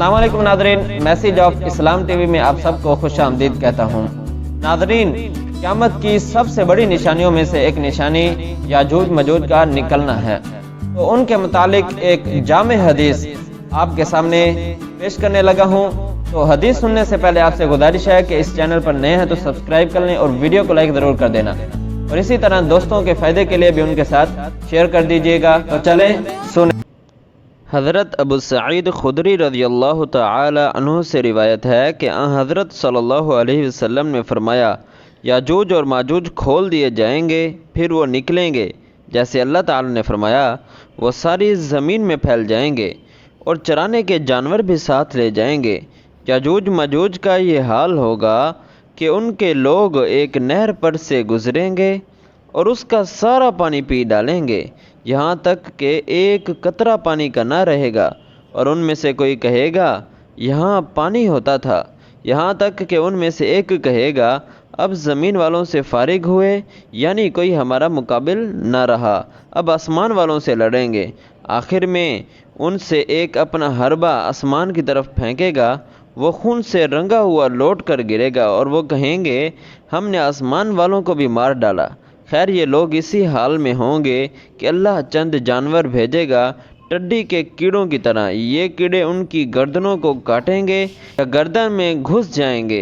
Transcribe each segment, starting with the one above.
अस्सलाम वालेकुम Nadreen, message of Islam TV में आप सबको खुश आमदीद कहता हूँ। नादरीन, क़यामत की सबसे बड़ी निशानियों में से एक निशानी याजूज मजूज का निकलना है। तो उनके मुतालिक एक जामे हदीस आपके सामने पेश करने लगा हूँ। तो हदीस सुनने से पहले आपसे गुजारिश है कि इस चैनल पर नए हैं तो सब्सक्राइब कर लें और वीडियो को लाइक ज़रूर कर देना, और इसी तरह दोस्तों के फ़ायदे के लिए भी उनके साथ शेयर कर दीजिएगा। तो चलें सुने। हज़रत अबू सईद खुदरी रज़ियल्लाहु तआला अन्हु से रिवायत है कि हज़रत सल्लल्लाहु अलैहि वसल्लम ने फरमाया, याजूज और माजूज खोल दिए जाएंगे, फिर वो निकलेंगे जैसे अल्लाह ताला ने फरमाया। वो सारी ज़मीन में फैल जाएंगे और चराने के जानवर भी साथ ले जाएंगे। याजूज माजूज का ये हाल होगा कि उनके लोग एक नहर पर से गुजरेंगे और उसका सारा पानी पी डालेंगे, यहाँ तक कि एक कतरा पानी का ना रहेगा। और उनमें से कोई कहेगा यहाँ पानी होता था, यहाँ तक कि उनमें से एक कहेगा अब ज़मीन वालों से फारिग हुए, यानी कोई हमारा मुकाबिल ना रहा, अब आसमान वालों से लड़ेंगे। आखिर में उनसे एक अपना हरबा आसमान की तरफ फेंकेगा, वो खून से रंगा हुआ लौट कर गिरेगा और वो कहेंगे हमने आसमान वालों को भी मार डाला। खैर, ये लोग इसी हाल में होंगे कि अल्लाह चंद जानवर भेजेगा टड्डी के कीड़ों की तरह। ये कीड़े उनकी गर्दनों को काटेंगे या गर्दन में घुस जाएंगे।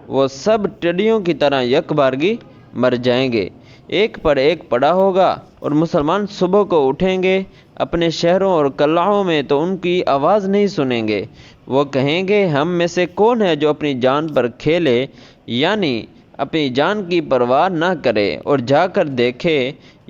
वो सब टिड्डियों की तरह यकबारगी मर जाएंगे। एक पर एक पड़ा होगा और मुसलमान सुबह को उठेंगे अपने शहरों और कलाओं में तो उनकी आवाज़ नहीं सुनेंगे। वो कहेंगे हम में से कौन है जो अपनी जान पर खेले, यानी अपनी जान की परवाह ना करे और जाकर देखे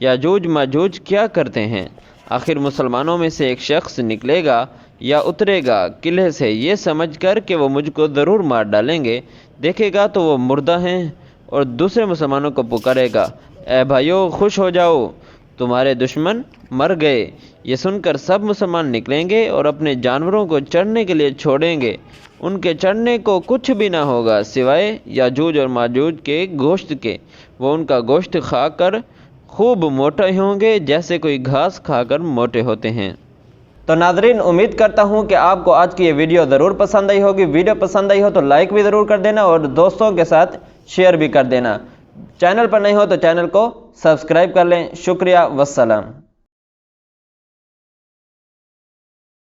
याजूज माजूज क्या करते हैं। आखिर मुसलमानों में से एक शख्स निकलेगा या उतरेगा किले से ये समझ कर कि वो मुझको ज़रूर मार डालेंगे। देखेगा तो वो मुर्दा हैं और दूसरे मुसलमानों को पुकारेगा, ए भाइयों खुश हो जाओ, तुम्हारे दुश्मन मर गए। ये सुनकर सब मुसलमान निकलेंगे और अपने जानवरों को चढ़ने के लिए छोड़ेंगे। उनके चढ़ने को कुछ भी ना होगा सिवाय याजूज और माजूज के गोश्त के। वो उनका गोश्त खाकर खूब मोटे होंगे जैसे कोई घास खाकर मोटे होते हैं। तो नादरीन, उम्मीद करता हूँ कि आपको आज की ये वीडियो ज़रूर पसंद आई होगी। वीडियो पसंद आई हो तो लाइक भी ज़रूर कर देना और दोस्तों के साथ शेयर भी कर देना। चैनल पर नहीं हो तो चैनल को सब्सक्राइब कर लें। शुक्रिया, वस्सलाम।